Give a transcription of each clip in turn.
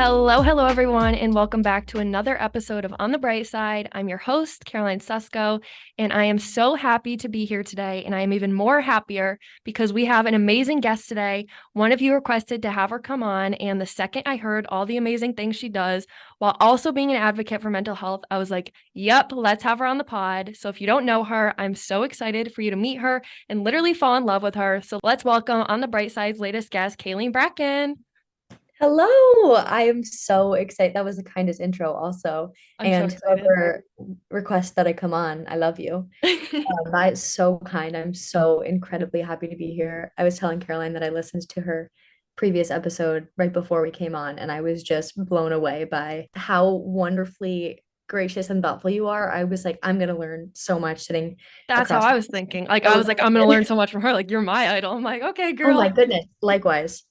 Hello, everyone, and welcome back to another episode of On the Bright Side. I'm your host, Caroline Susko, and I am so happy to be here today. And I am even more happier because we have an amazing guest today. One of you requested to have her come on, and the second I heard all the amazing things she does while also being an advocate for mental health, I was like, yep, let's have her on the pod. So if you don't know her, I'm so excited for you to meet her and literally fall in love with her. So let's welcome On the Bright Side's latest guest, Cailin Bracken. Hello. I am so excited. That was the kindest intro also. I'm so And excited. whoever requests that I come on, I love you. That is so kind. I'm so incredibly happy to be here. I was telling Caroline that I listened to her previous episode right before we came on, and I was just blown away by how wonderfully gracious and thoughtful you are. I was like, I'm gonna learn so much sitting That's how across. I was thinking. Like, So I was like, I'm gonna learn excited. so much from her. Like, you're my idol. I'm like, okay, Oh my girl. goodness. Likewise.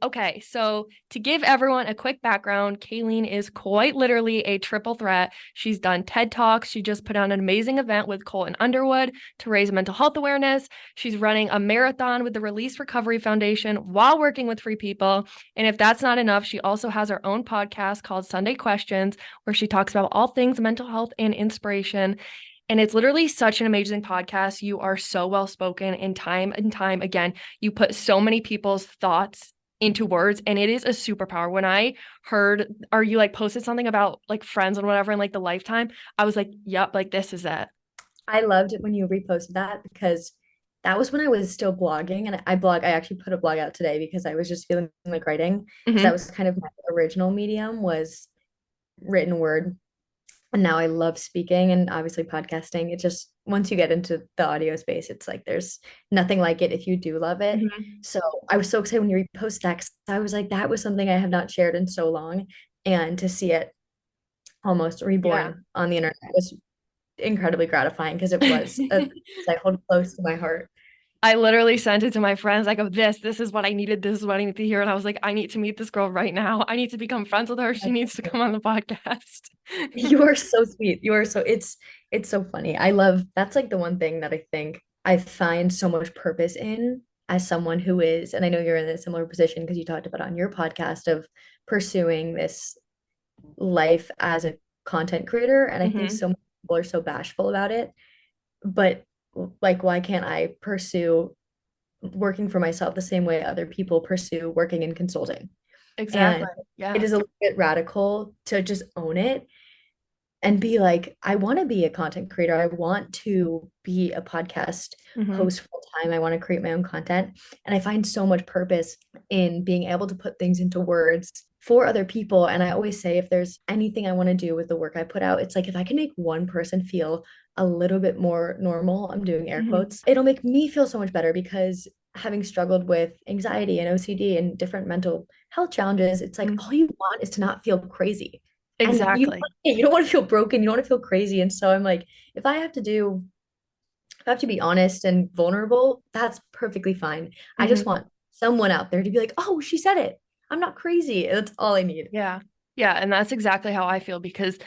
Okay, so to give everyone a quick background, Cailin is quite literally a triple threat. She's done TED Talks. She just put on an amazing event with Colton Underwood to raise mental health awareness. She's running a marathon with the Release Recovery Foundation while working with free people. And if that's not enough, she also has her own podcast called Sunday Questions, where she talks about all things mental health and inspiration. And it's literally such an amazing podcast. You are so well spoken, and time again, you put so many people's thoughts into words, and it is a superpower. When I heard, or you like posted something about like friends and whatever in like the lifetime, I was like, yep, like this is it. I loved it when you reposted that because that was when I was still blogging and I actually put a blog out today because I was just feeling like writing because that Mm-hmm. was kind of my original medium was written word. And now I love speaking and obviously podcasting. It just once you get into the audio space, it's like there's nothing like it if you do love it. Mm-hmm. So I was so excited when you reposted that 'cause I was like, that was something I have not shared in so long. And to see it almost Yeah. reborn on the internet was incredibly gratifying because it was a I hold close to my heart. I literally sent it to my friends. I go, this is what I needed. This is what I need to hear. And I was like, I need to meet this girl right now. I need to become friends with her. She needs to come on the podcast. You are so sweet. You are so it's so funny. I love that's like the one thing that I think I find so much purpose in as someone who is, and I know you're in a similar position because you talked about on your podcast of pursuing this life as a content creator. And I think Mm-hmm. so many people are so bashful about it. But like, why can't I pursue working for myself the same way other people pursue working in consulting? Exactly. And it Yeah. is a little bit radical to just own it and be like, I want to be a content creator. I want to be a podcast Mm-hmm. host full time. I want to create my own content. And I find so much purpose in being able to put things into words for other people. And I always say, if there's anything I want to do with the work I put out, it's like if I can make one person feel a little bit more normal, I'm doing air Mm-hmm. quotes, it'll make me feel so much better because having struggled with anxiety and OCD and different mental health challenges, it's like all you want is to not feel crazy and Exactly. you don't want to feel broken, you don't want to feel crazy. And so I'm like, if I have to do, if I have to be honest and vulnerable, that's perfectly fine. I just Mm-hmm. want someone out there to be like, oh, she said it. I'm not crazy. That's all I need. Yeah. Yeah. And that's exactly how I feel because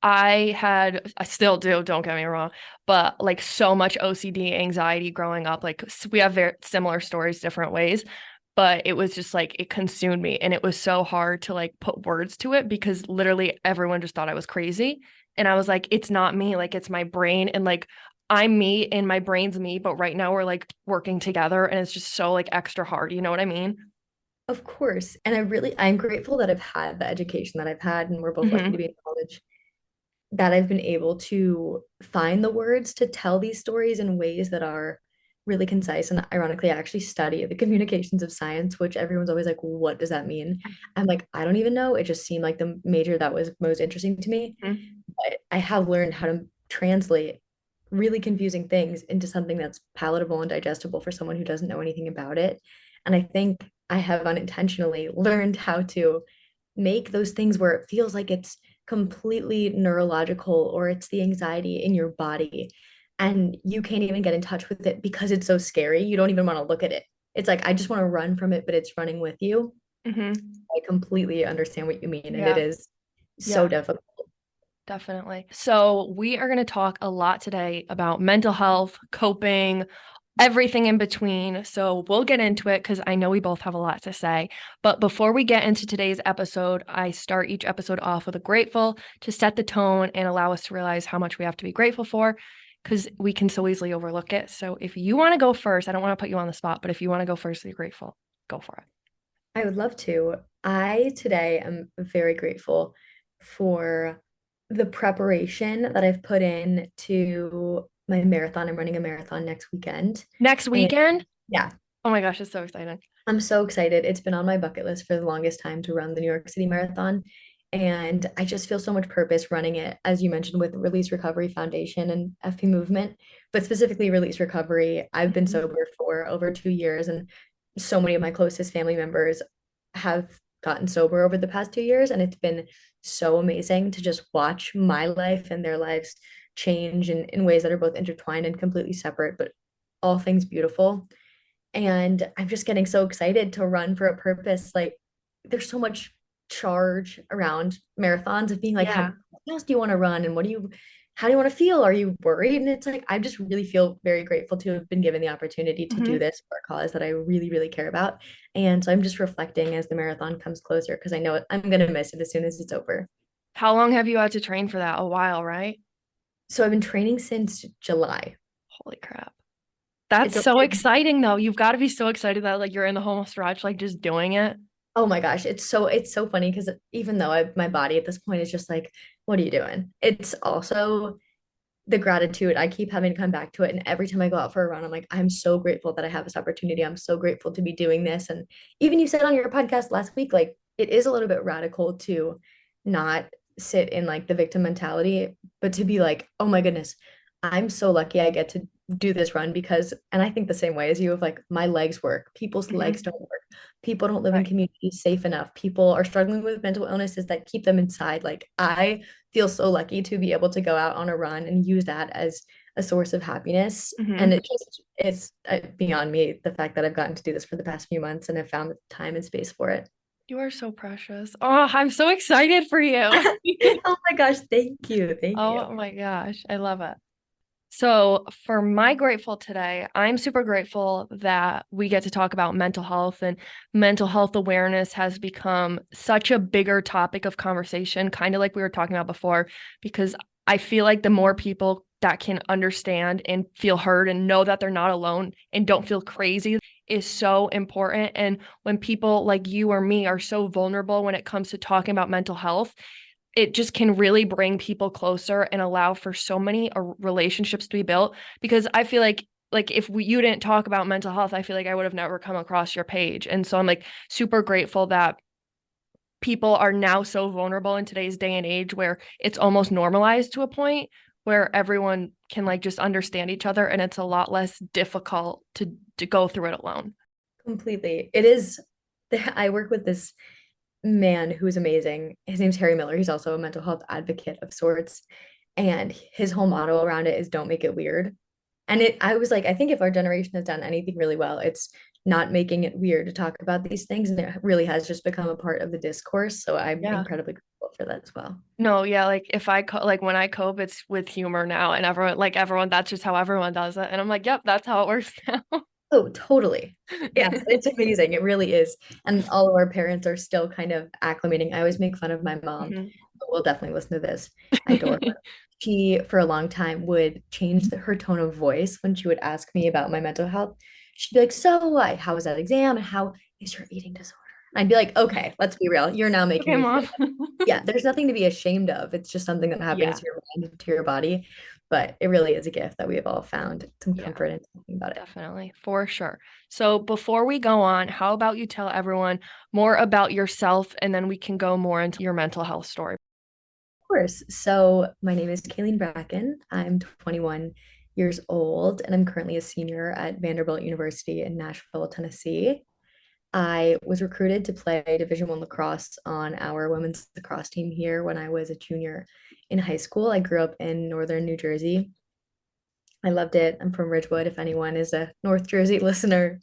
I still do, don't get me wrong, but like so much OCD anxiety growing up. Like we have very similar stories, different ways, but it was just like it consumed me. And it was so hard to like put words to it because literally everyone just thought I was crazy. And I was like, it's not me, like it's my brain. And like I'm me and my brain's me, but right now we're like working together and it's just so like extra hard. You know what I mean? Of course. And I'm grateful that I've had the education that I've had, and we're both lucky to Hmm. be in college, that I've been able to find the words to tell these stories in ways that are really concise. And ironically, I actually study the communications of science, which everyone's always like, what does that mean? I'm like, I don't even know. It just seemed like the major that was most interesting to me. But I have learned how to translate really confusing things into something that's palatable and digestible for someone who doesn't know anything about it. And I think I have unintentionally learned how to make those things where it feels like it's completely neurological or it's the anxiety in your body and you can't even get in touch with it because it's so scary. You don't even want to look at it. It's like, I just want to run from it, but it's running with you. Hmm. I completely understand what you mean. And it Yeah. is so Yeah. difficult. Definitely. So, we are going to talk a lot today about mental health, coping, everything in between. So we'll get into it because I know we both have a lot to say. But before we get into today's episode, I start each episode off with a grateful to set the tone and allow us to realize how much we have to be grateful for because we can so easily overlook it. So if you want to go first, I don't want to put you on the spot, but if you want to go first, be grateful, go for it. I would love to. I today am very grateful for the preparation that I've put in to my marathon. I'm running a marathon next weekend. Next And weekend? yeah, Oh my gosh, it's so exciting. I'm so excited. It's been on my bucket list for the longest time to run the New York City Marathon. And I just feel so much purpose running it, as you mentioned, with Release Recovery Foundation and FP Movement, but specifically Release Recovery. I've been Mhm. sober for over 2 years, and so many of my closest family members have gotten sober over the past 2 years. And it's been so amazing to just watch my life and their lives change in ways that are both intertwined and completely separate, but all things beautiful. And I'm just getting so excited to run for a purpose. Like, there's so much charge around marathons of being like, Yeah. how fast do you want to run? And how do you want to feel? Are you worried? And it's like, I just really feel very grateful to have been given the opportunity to do Mhm. this for a cause that I really, really care about. And so I'm just reflecting as the marathon comes closer because I know I'm going to miss it as soon as it's over. How long have you had to train for that? A while, right? So I've been training since July. Holy crap. That's It's so exciting though. You've got to be so excited that like you're in the home stretch, like just doing it. Oh my gosh, it's so funny because even though my body at this point is just like, what are you doing? It's also the gratitude. I keep having to come back to it. And every time I go out for a run, I'm like, I'm so grateful that I have this opportunity. I'm so grateful to be doing this. And even you said on your podcast last week, like it is a little bit radical to not sit in like the victim mentality, but to be like, oh my goodness, I'm so lucky I get to do this run because, and I think the same way as you, of like my legs work, people's legs Mhm. don't work. People don't live in Right. communities safe enough. People are struggling with mental illnesses that keep them inside. Like I feel so lucky to be able to go out on a run and use that as a source of happiness. And Mhm. it just is beyond me the fact that I've gotten to do this for the past few months and have found the time and space for it. You are so precious. Oh, I'm so excited for you. Oh my gosh, thank you. Thank you. Oh my gosh, I love it. So, for my grateful today, I'm super grateful that we get to talk about mental health and mental health awareness has become such a bigger topic of conversation, kind of like we were talking about before, because I feel like the more people that can understand and feel heard and know that they're not alone and don't feel crazy is so important. And when people like you or me are so vulnerable when it comes to talking about mental health, it just can really bring people closer and allow for so many relationships to be built because I feel like if you didn't talk about mental health, I feel like I would have never come across your page. And so I'm like super grateful that people are now so vulnerable in today's day and age where it's almost normalized to a point where everyone can like just understand each other and it's a lot less difficult to go through it alone. Completely. It is. I work with this man who's amazing. His name's Harry Miller. He's also a mental health advocate of sorts. And his whole motto around it is don't make it weird. And I was like, I think if our generation has done anything really well, it's not making it weird to talk about these things. And it really has just become a part of the discourse. So I'm Yeah. incredibly grateful for that as well. No, yeah, like if like when I cope, it's with humor now, and everyone, that's just how everyone does it, and I'm like, yep, that's how it works now. Oh, totally. Yes, it's amazing. It really is. And all of our parents are still kind of acclimating. I always make fun of my mom, Mhm. who will definitely listen to this. I adore her. She, for a long time, would change her tone of voice when she would ask me about my mental health. She'd be like, so what? How was that exam? And how is your eating disorder? And I'd be like, okay, let's be real. You're now making Okay, me feel mom. bad. Yeah, there's nothing to be ashamed of. It's just something that happens Yeah, to your mind, to your body. But it really is a gift that we have all found some yeah, comfort in talking about it. definitely, for sure. So before we go on, how about you tell everyone more about yourself, and then we can go more into your mental health story. Course. So my name is Cailin Bracken. I'm 21 years old, and I'm currently a senior at Vanderbilt University in Nashville, Tennessee. I was recruited to play Division One lacrosse on our women's lacrosse team here when I was a junior in high school. I grew up in northern New Jersey. I loved it. I'm from Ridgewood, if anyone is a North Jersey listener.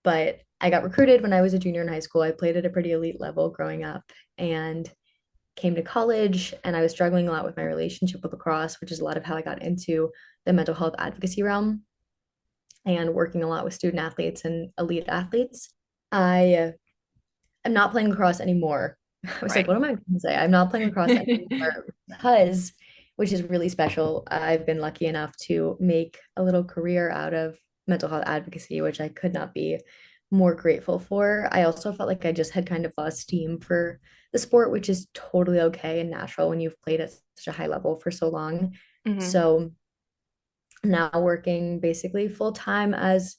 But I got recruited when I was a junior in high school. I played at a pretty elite level growing up, and came to college and I was struggling a lot with my relationship with lacrosse, which is a lot of how I got into the mental health advocacy realm. and working a lot with student athletes and elite athletes. I am not playing lacrosse anymore. I was like, Right. what am I going to say? I'm not playing lacrosse anymore because, which is really special, I've been lucky enough to make a little career out of mental health advocacy, which I could not be more grateful for. I also felt like I just had kind of lost steam for the sport, which is totally okay and natural when you've played at such a high level for so long. Hmm. So now working basically full time as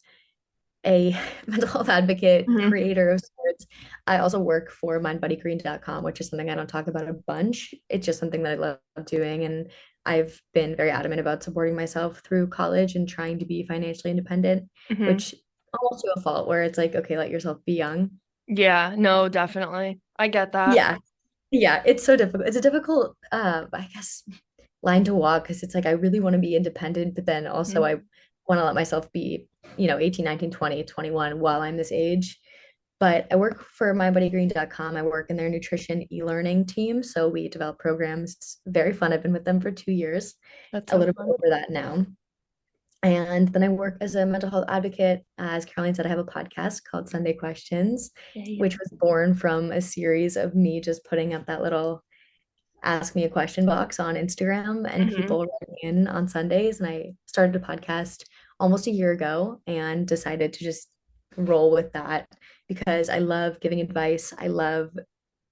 a mental health advocate, Hmm. creator of sorts. I also work for mindbodygreen.com, which is something I don't talk about a bunch. It's just something that I love doing. And I've been very adamant about supporting myself through college and trying to be financially independent, Hmm. which almost to a fault where it's like, okay, let yourself be young. Yeah, no, definitely. I get that. Yeah. Yeah. It's so difficult. It's a difficult, I guess, line to walk because it's like I really want to be independent, but then also Mhm. I want to let myself be, 18, 19, 20, 21 while I'm this age. But I work for mybodygreen.com. I work in their nutrition e-learning team. So we develop programs. It's very fun. I've been with them for 2 years, That's a so little bit fun. over that now. And then I work as a mental health advocate. As Caroline said, I have a podcast called Sunday Questions, Yeah. which was born from a series of me just putting up that little ask me a question box on Instagram and Hmm. people writing in on Sundays. And I started a podcast almost a year ago and decided to just roll with that because I love giving advice. I love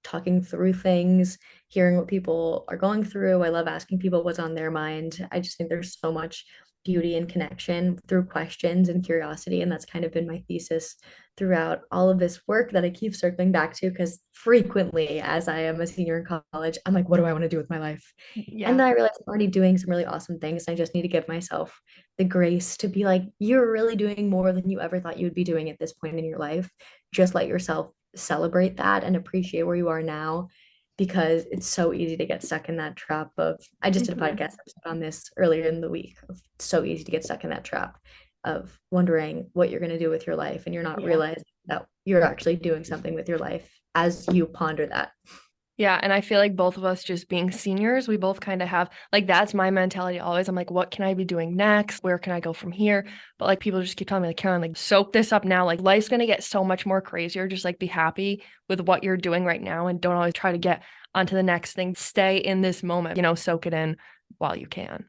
talking through things, hearing what people are going through. I love asking people what's on their mind. I just think there's so much beauty and connection through questions and curiosity. And that's kind of been my thesis throughout all of this work that I keep circling back to because frequently, as I am a senior in college, I'm like, what do I want to do with my life? And Yeah. then I realized I'm already doing some really awesome things. I just need to give myself the grace to be like, you're really doing more than you ever thought you would be doing at this point in your life. Just let yourself celebrate that and appreciate where you are now because it's so easy to get stuck in that trap of I just did a Hmm. podcast episode on this earlier in the week. It's so easy to get stuck in that trap of wondering what you're going to do with your life and you're not Yeah. realizing that you're actually doing something with your life as you ponder that. Yeah, and I feel like both of us just being seniors, we both kind of have like that's my mentality always. I'm like, what can I be doing next? Where can I go from here? But like people just keep telling me, like, Caroline, like soak this up now. Like life's gonna get so much more crazier. Just like be happy with what you're doing right now and don't always try to get onto the next thing. Stay in this moment, soak it in while you can.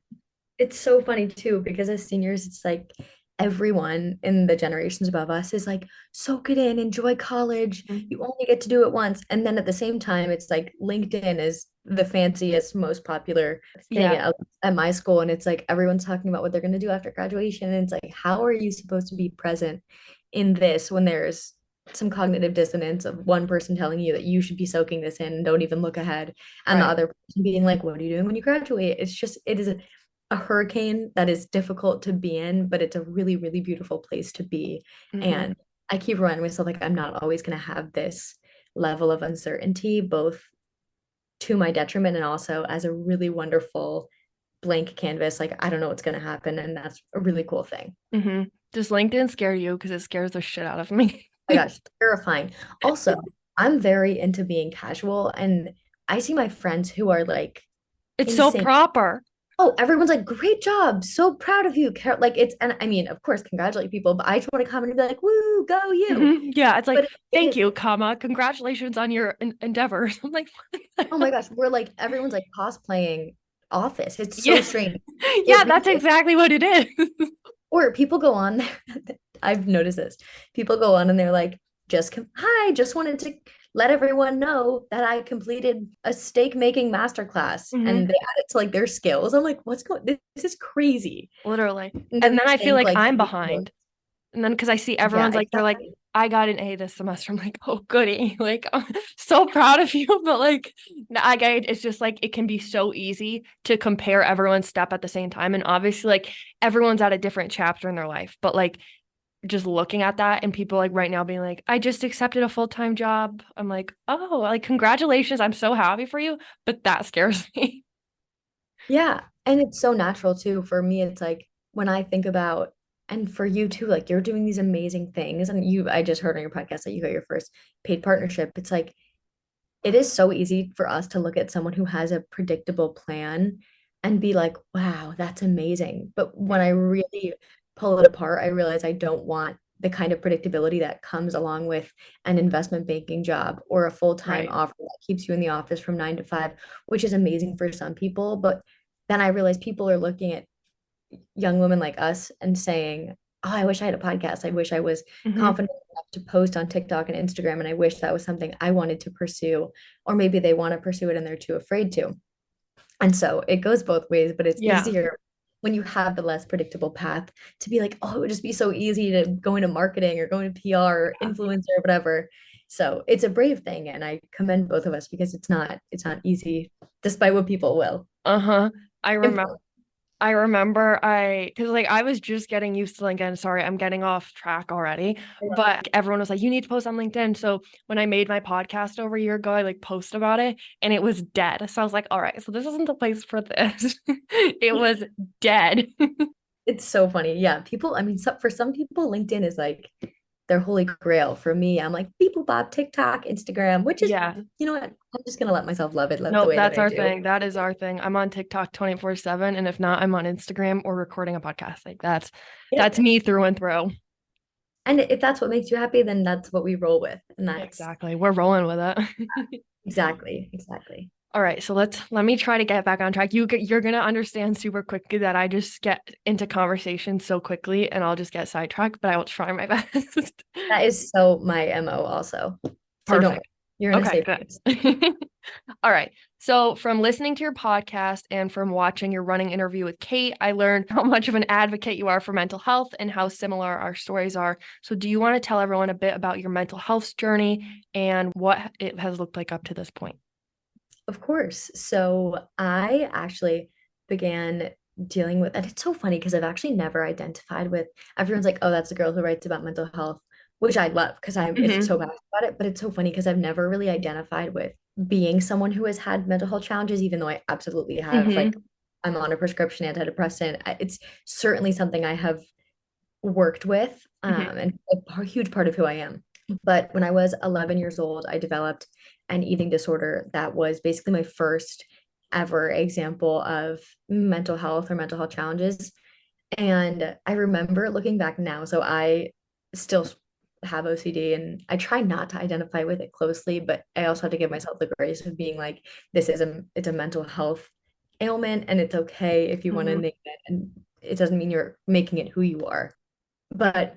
It's so funny too, because as seniors, it's like everyone in the generations above us is like, soak it in, enjoy college. Mhm. You only get to do it once. And then at the same time, it's like LinkedIn is the fanciest, most popular thing Yeah. at my school. And it's like everyone's talking about what they're going to do after graduation. And it's like, how are you supposed to be present in this when there's some cognitive dissonance of one person telling you that you should be soaking this in and don't even look ahead, and the Right. other person being like, what are you doing when you graduate? It's just, it is a hurricane that is difficult to be in, but it's a really, really beautiful place to be. Hmm. And I keep reminding myself like I'm not always going to have this level of uncertainty, both to my detriment and also as a really wonderful blank canvas. Like I don't know what's going to happen, and that's a really cool thing. Hmm. Does LinkedIn scare you? Because it scares the shit out of me. Oh my gosh, terrifying. Also, I'm very into being casual, and I see my friends who are like It's so insane. proper. Oh, everyone's like, great job. So proud of you. Like it's, and I mean, of course, congratulate people, but I just want to come and be like, woo, go you. Mhm. Yeah, it's like, But thank you, comma, congratulations on your endeavors. I'm like, oh my gosh, we're like, everyone's like cosplaying Office. It's so yeah, strange. yeah, It really that's is. exactly what it is. Or people go on there. I've noticed this. People go on and they're like, hi, just wanted to let everyone know that I completed a steak making masterclass Hmm. and they add it to like their skills. I'm like, what's going, this is crazy. Literally. And And then then I they feel think like like, I'm behind. And then because I see yeah, everyone's like, they're like, exactly. I got an A this semester. I'm like, oh, goody. Like, I'm so proud of you. But like, it's just like, it can be so easy to compare everyone's step at the same time. And obviously, like, everyone's at a different chapter in their life. But like, just looking at that and people like right now being like, I just accepted a full-time job. I'm like, oh, like, congratulations. I'm so happy for you. But that scares me. Yeah. And it's so natural too. For me, it's like when I think about, and for you too, like you're doing these amazing things. And I just heard on your podcast that you got your first paid partnership. It's like, it is so easy for us to look at someone who has a predictable plan and be like, wow, that's amazing. But when I really pull it apart, I realize I don't want the kind of predictability that comes along with an investment banking job or a full-time Right. offer that keeps you in the office from 9 to 5, which is amazing for some people. But then I realize people are looking at young women like us and saying, "Oh, I wish I had a podcast. I wish I was Hmm. confident enough to post on TikTok and Instagram, and I wish that was something I wanted to pursue." Or maybe they want to pursue it and they're too afraid to. And so it goes both ways, but it's Yeah. easier when you have the less predictable path to be like, oh, it would just be so easy to go into marketing or go into PR or influencer or whatever. So it's a brave thing, and I commend both of us because it's not easy, despite what people will. Uh-huh. I remember Influence. because like I was just getting used to LinkedIn. Sorry, I'm getting off track already. But everyone was like, you need to post on LinkedIn. So when I made my podcast over a year ago, I like posted about it and it was dead. So I was like, all right, so this isn't the place for this. It was dead. It's so funny. Yeah, people, I mean, for some people, LinkedIn is like their holy grail. For me, I'm like people bob TikTok, Instagram, which is, Yeah. you know what? I'm just gonna let myself love it, love the No, way that that's I our do. thing. That is our thing. I'm on TikTok 24/7. And if not, I'm on Instagram or recording a podcast. Like that's Yep. me through and through. And if that's what makes you happy, then that's what we roll with. And that's Exactly. We're rolling with it. exactly, exactly. All right, so let me try to get back on track. You're gonna understand super quickly that I just get into conversation so quickly and I'll just get sidetracked, but I will try my best. That is so my MO also. So don't worry. Perfect. You're in a Okay, safe good. place. All right. So from listening to your podcast and from watching your running interview with Kate, I learned how much of an advocate you are for mental health and how similar our stories are. So do you want to tell everyone a bit about your mental health journey and what it has looked like up to this point? Of course. So I actually began dealing with, and it's so funny because I've actually never identified with, everyone's like, oh, that's the girl who writes about mental health, which I love because I'm it's Hmm. so passionate about it. But it's so funny because I've never really identified with being someone who has had mental health challenges, even though I absolutely have. Like Hmm. I'm on a prescription antidepressant. It's certainly something I have worked with, Hmm. and a huge part of who I am. But when I was 11 years old, I developed an eating disorder that was basically my first ever example of mental health or mental health challenges. And I remember looking back now, so I still have OCD and I try not to identify with it closely, but I also have to give myself the grace of being like, it's a mental health ailment and it's okay if you want to Hmm. name it. And it doesn't mean you're making it who you are. But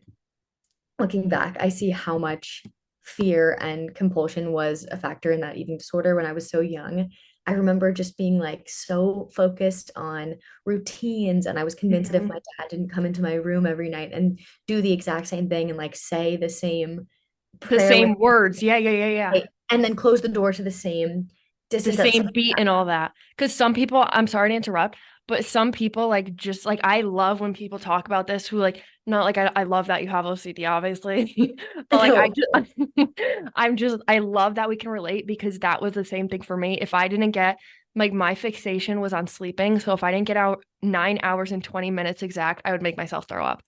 looking back, I see how much fear and compulsion was a factor in that eating disorder when I was so young. I remember just being like so focused on routines, and I was convinced that if Hmm. my dad didn't come into my room every night and do the exact same thing and like say the same The prayer with same words. Yeah, yeah, yeah, yeah. me and then close the door to the same The distance that same something beat and all that. Because some people, I'm sorry to interrupt, but some people like just like I love when people talk about this who like not like I love that you have OCD, obviously. But like no, I'm just I love that we can relate because that was the same thing for me. If I didn't get like my fixation was on sleeping. So if I didn't get out 9 hours and 20 minutes exact, I would make myself throw up.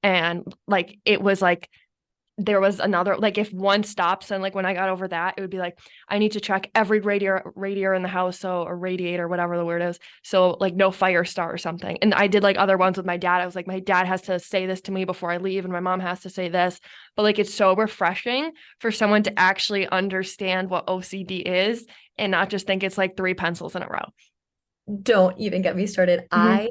And like it was like there was another like if one stops and like when I got over that, it would be like I need to check every radiator in the house, so a radiator, whatever the word is. So like no fire start or something. And I did like other ones with my dad. I was like, my dad has to say this to me before I leave, and my mom has to say this. But like it's so refreshing for someone to actually understand what OCD is and not just think it's like three pencils in a row. don't even get me started. Hmm. I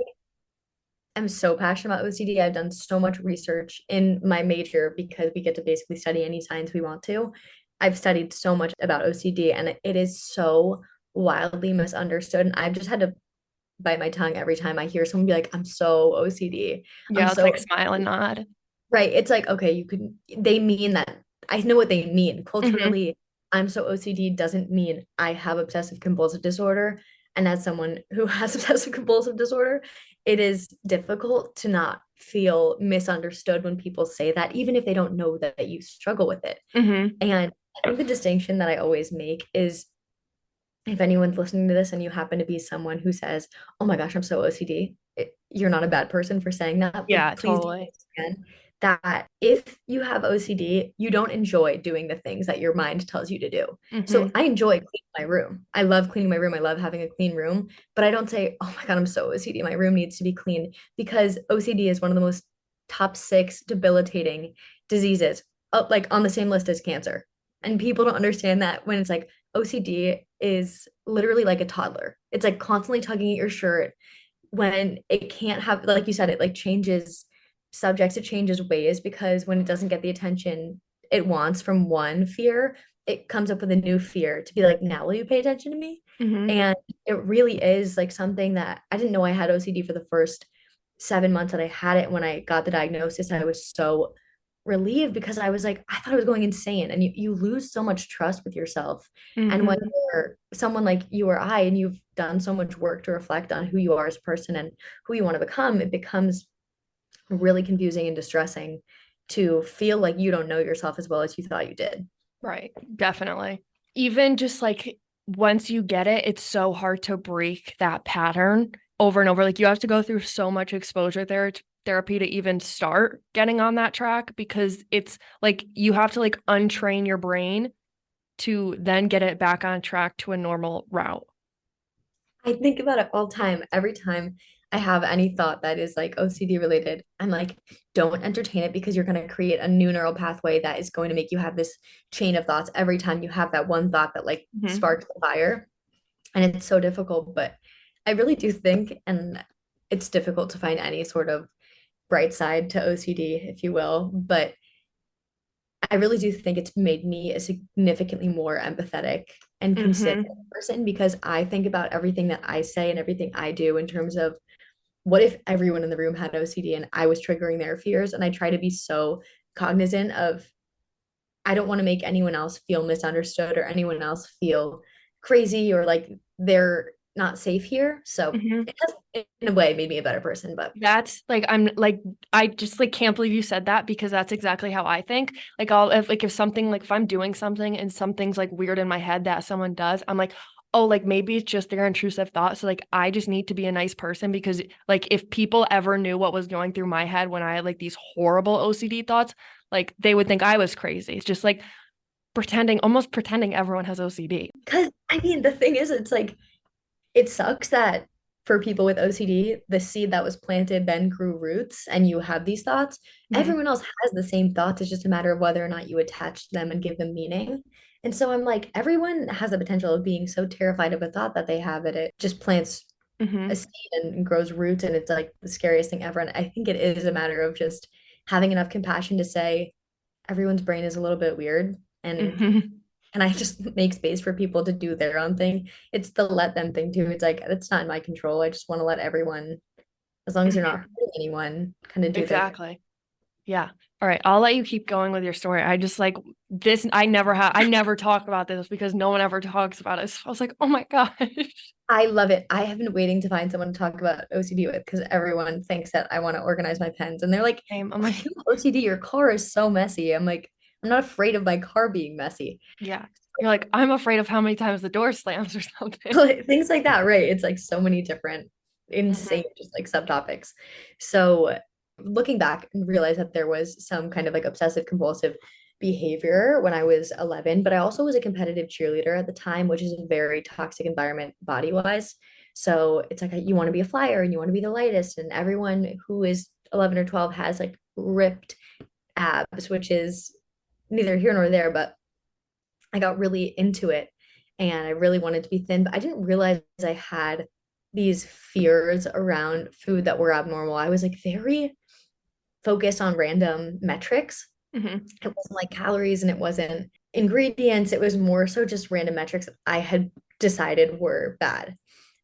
am so passionate about OCD. I've done so much research in my major because we get to basically study any science we want to. I've studied so much about OCD and it is so wildly misunderstood. And I've just had to bite my tongue every time I hear someone be like, I'm so OCD. I'm Yeah, it's so like smile and nod. right. It's like, okay, they mean that. I know what they mean. Hmm. Culturally, I'm so OCD doesn't mean I have obsessive compulsive disorder. And as someone who has obsessive compulsive disorder, it is difficult to not feel misunderstood when people say that, even if they don't know that you struggle with it. Hmm. And I think the distinction that I always make is if anyone's listening to this and you happen to be someone who says, "Oh my gosh, I'm so OCD," you're not a bad person for saying that, but Yeah, please totally. understand that if you have OCD, you don't enjoy doing the things that your mind tells you to do. So Hmm. I enjoy cleaning my room. I love cleaning my room. I love having a clean room, but I don't say, "Oh my God, I'm so OCD. My room needs to be clean," because OCD is one of the most top 6 debilitating diseases, like on the same list as cancer. And people don't understand that when it's like OCD is literally like a toddler. It's like constantly tugging at your shirt when it can't have, like you said, it like changes subjects, it changes ways because when it doesn't get the attention it wants from one fear, it comes up with a new fear to be like, now will you pay attention to me? Mm-hmm. And it really is like something that I didn't know I had OCD for the first 7 months that I had it. When I got the diagnosis, I was so relieved because I was like, I thought I was going insane. And you lose so much trust with yourself. And when Mm-hmm. you're someone like you or I, and you've done so much work to reflect on who you are as a person and who you want to become, it becomes really confusing and distressing to feel like you don't know yourself as well as you thought you did. Right. Definitely. Even just like once you get it, it's so hard to break that pattern over and over. Like you have to go through so much exposure therapy to even start getting on that track because it's like you have to like untrain your brain to then get it back on track to a normal route. I think about it all the time. Every time I have any thought that is like OCD related, I'm like, don't entertain it because you're going to create a new neural pathway that is going to make you have this chain of thoughts every time you have that one thought that like Mm-hmm. sparks the fire. And it's so difficult, but I really do think, and it's difficult to find any sort of bright side to OCD, if you will, but I really do think it's made me a significantly more empathetic and considerate Mm-hmm. person because I think about everything that I say and everything I do in terms of what if everyone in the room had OCD and I was triggering their fears. And I try to be so cognizant of, I don't want to make anyone else feel misunderstood or anyone else feel crazy or like they're not safe here. So Mm-hmm. it has, in a way, made me a better person. But That's like I'm like I just like can't believe you said that because that's exactly how I think. Like if something like if I'm doing something and something's like weird in my head that someone does, I'm like, oh, like maybe it's just their intrusive thought. So like I just need to be a nice person because like if people ever knew what was going through my head when I had like these horrible OCD thoughts, like they would think I was crazy. It's just like almost pretending everyone has OCD. because I mean, the thing is, it's like, it sucks that for people with OCD, the seed that was planted then grew roots and you have these thoughts. Mhm. Everyone else has the same thoughts. It's just a matter of whether or not you attach to them and give them meaning. And so I'm like, everyone has the potential of being so terrified of a thought that they have that it just plants a Mhm. seed and grows roots. And it's like the scariest thing ever. And I think it is a matter of just having enough compassion to say, everyone's brain is a little bit weird. Mhm. And I just make space for people to do their own thing. It's the let them thing too. It's like it's not in my control. I just want to let everyone, as long as they're not Mhm. hurting anyone, kind of do their thing. Exactly. Yeah. All right. I'll let you keep going with your story. I just like this. I never talk about this because no one ever talks about it. So I was like, oh my gosh. I love it. I have been waiting to find someone to talk about OCD with because everyone thinks that I want to organize my pens. And they're like, I'm "Oh, like, you have OCD, your car is so messy." I'm like, I'm not afraid of my car being messy. yeah. You're like, I'm afraid of how many times the door slams or something. Like, things like that, right? It's like so many different insane Mhm. just like subtopics. So looking back and realize that there was some kind of like obsessive compulsive behavior when I was 11, but I also was a competitive cheerleader at the time, which is a very toxic environment body wise. So it's like you want to be a flyer and you want to be the lightest, and everyone who is 11 or 12 has like ripped abs, which is neither here nor there, but I got really into it and I really wanted to be thin, but I didn't realize I had these fears around food that were abnormal. I was like very focused on random metrics. Mhm. It wasn't like calories and it wasn't ingredients. It was more so just random metrics that I had decided were bad.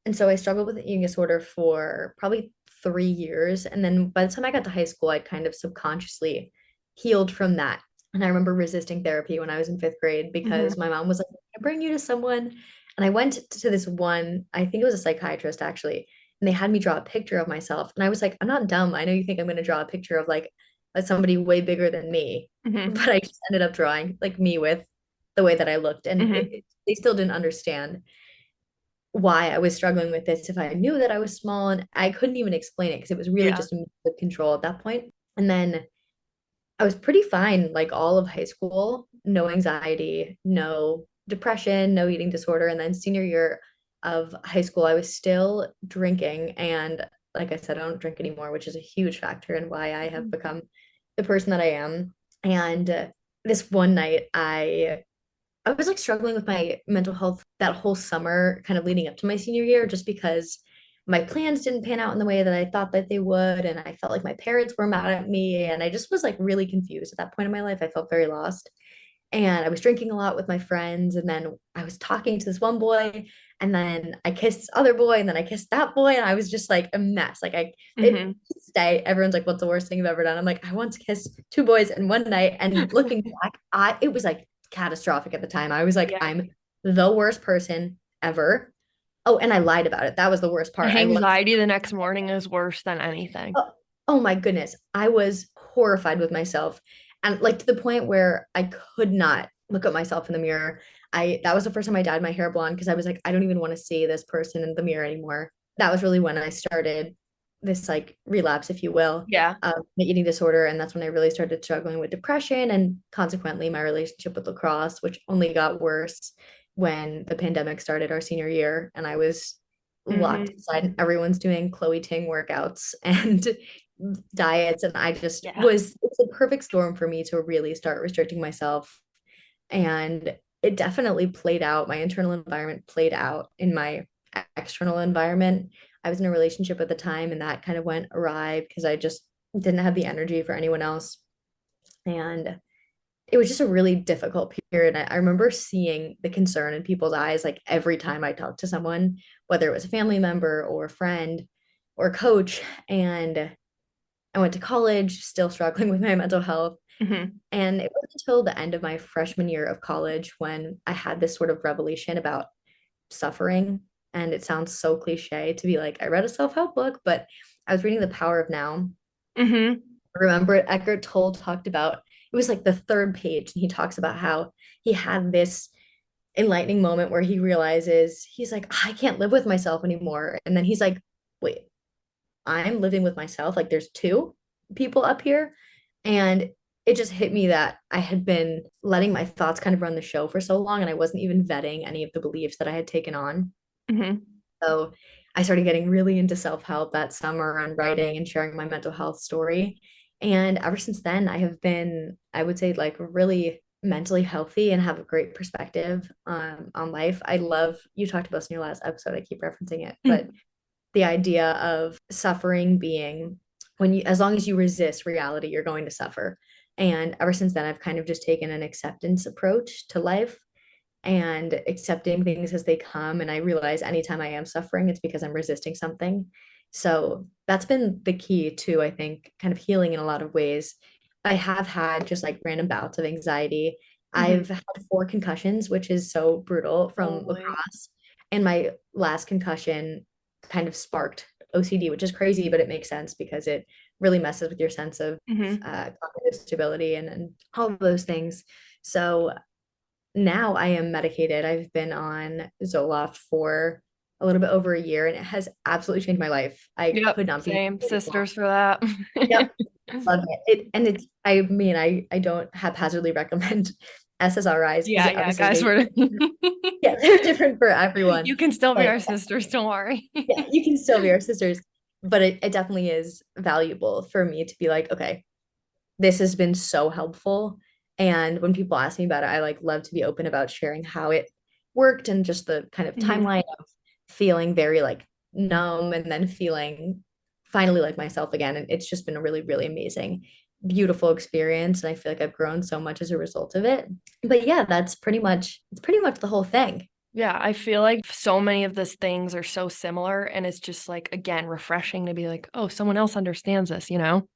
And so I struggled with eating disorder for probably 3 years. And then by the time I got to high school, I kind of subconsciously healed from that. And I remember resisting therapy when I was in fifth grade because Mhm. my mom was like, "I bring you to someone." And I went to this one, I think it was a psychiatrist actually, and they had me draw a picture of myself. And I was like, I'm not dumb. I know you think I'm going to draw a picture of like somebody way bigger than me. Mhm. But I just ended up drawing like me with the way that I looked. And Mhm. they still didn't understand why I was struggling with this if I knew that I was small, and I couldn't even explain it because it was really Yeah. just a control at that point. And then I was pretty fine like all of high school, no anxiety, no depression, no eating disorder. And then senior year of high school, I was still drinking and like I said, I don't drink anymore, which is a huge factor in why I have become the person that I am. And this one night, I was like struggling with my mental health that whole summer, kind of leading up to my senior year, just because my plans didn't pan out in the way that I thought that they would. And I felt like my parents were mad at me. And I just was like really confused at that point in my life. I felt very lost. And I was drinking a lot with my friends. And then I was talking to this one boy. And then I kissed this other boy. And then I kissed that boy. And I was just like a mess. Like Mm-hmm. to this day, everyone's like, what's the worst thing you've ever done? I'm like, I once kissed two boys in one night. And looking back, it was like catastrophic at the time. I was like, Yeah. I'm the worst person ever. Oh, and I lied about it. That was the worst part. I looked Anxiety the next morning is worse than anything. Oh, oh my goodness. I was horrified with myself. And like to the point where I could not look at myself in the mirror. That was the first time I dyed my hair blonde because I was like, I don't even want to see this person in the mirror anymore. That was really when I started this like relapse, if you will, Yeah. of my eating disorder. And that's when I really started struggling with depression and consequently my relationship with lacrosse, which only got worse when the pandemic started our senior year. And I was locked Mm-hmm. inside and everyone's doing Chloe Ting workouts and diets. And I just Yeah. it's a perfect storm for me to really start restricting myself. And it definitely played out. My internal environment played out in my external environment. I was in a relationship at the time and that kind of went awry because I just didn't have the energy for anyone else. And it was just a really difficult period. I remember seeing the concern in people's eyes like every time I talked to someone, whether it was a family member or a friend or a coach. And I went to college, still struggling with my mental health. Mm-hmm. And it wasn't until the end of my freshman year of college when I had this sort of revelation about suffering. And it sounds so cliche to be like, I read a self-help book, but I was reading The Power of Now. Mm-hmm. Remember Eckhart Tolle talked about it was like the third page, and he talks about how he had this enlightening moment where he realizes he's like, I can't live with myself anymore. And then he's like, wait, I'm living with myself. Like there's two people up here. And it just hit me that I had been letting my thoughts kind of run the show for so long, and I wasn't even vetting any of the beliefs that I had taken on. Mm-hmm. So I started getting really into self-help that summer and writing and sharing my mental health story. And ever since then, I have been, I would say, like really mentally healthy and have a great perspective on life. I love, you talked about this in your last episode, I keep referencing it, but the idea of suffering being when you, as long as you resist reality, you're going to suffer. And ever since then, I've kind of just taken an acceptance approach to life and accepting things as they come. And I realize anytime I am suffering, it's because I'm resisting something. So that's been the key to, I think, kind of healing in a lot of ways. I have had just like random bouts of anxiety. Mm-hmm. I've had four concussions, which is so brutal from Holy. lacrosse. And my last concussion kind of sparked OCD, which is crazy, but it makes sense because it really messes with your sense of Mm-hmm. cognitive stability and all of those things. So now I am medicated. I've been on Zoloft for a little bit over a year and it has absolutely changed my life. I Yep. could not be Same. more. Sisters for that. Yep, love it. And it's I mean I don't haphazardly recommend SSRIs because Yeah, yeah, obviously guys, we're yeah, they're different for everyone. you can still be But our sisters, don't worry. yeah, you can still be our sisters. But it definitely is valuable for me to be like, okay, this has been so helpful. And when people ask me about it, I like love to be open about sharing how it worked and just the kind of Mm-hmm. timeline of feeling very like numb and then feeling finally like myself again. And it's just been a really, really amazing, beautiful experience. And I feel like I've grown so much as a result of it. But yeah, it's pretty much the whole thing. Yeah, I feel like so many of these things are so similar, and it's just like, again, refreshing to be like, oh, someone else understands this, you know?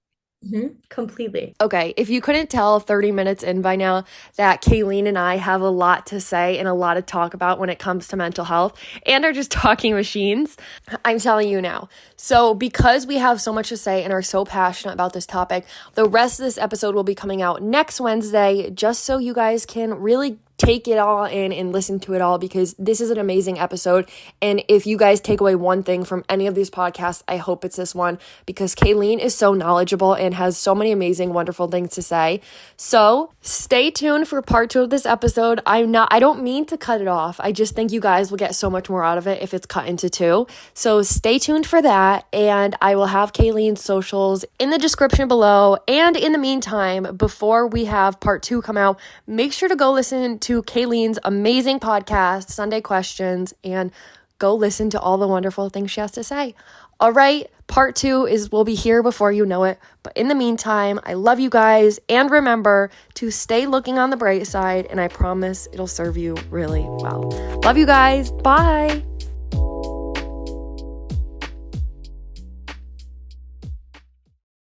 Completely. Okay, if you couldn't tell 30 minutes in by now that Cailin and I have a lot to say and a lot to talk about when it comes to mental health and are just talking machines, I'm telling you now. So, because we have so much to say and are so passionate about this topic, the rest of this episode will be coming out next Wednesday just so you guys can really take it all in and listen to it all, because this is an amazing episode. And if you guys take away one thing from any of these podcasts, I hope it's this one, because Cailin is so knowledgeable and has so many amazing, wonderful things to say. So stay tuned for part 2 of this episode. I don't mean to cut it off. I just think you guys will get so much more out of it if it's cut into 2. So stay tuned for that. And I will have Cailin's socials in the description below. And in the meantime, before we have part 2 come out, make sure to go listen to Cailin's amazing podcast, Sunday Questions, and go listen to all the wonderful things she has to say. All right, part 2 will be here before you know it. But in the meantime, I love you guys. And remember to stay looking on the bright side, and I promise it'll serve you really well. Love you guys. Bye.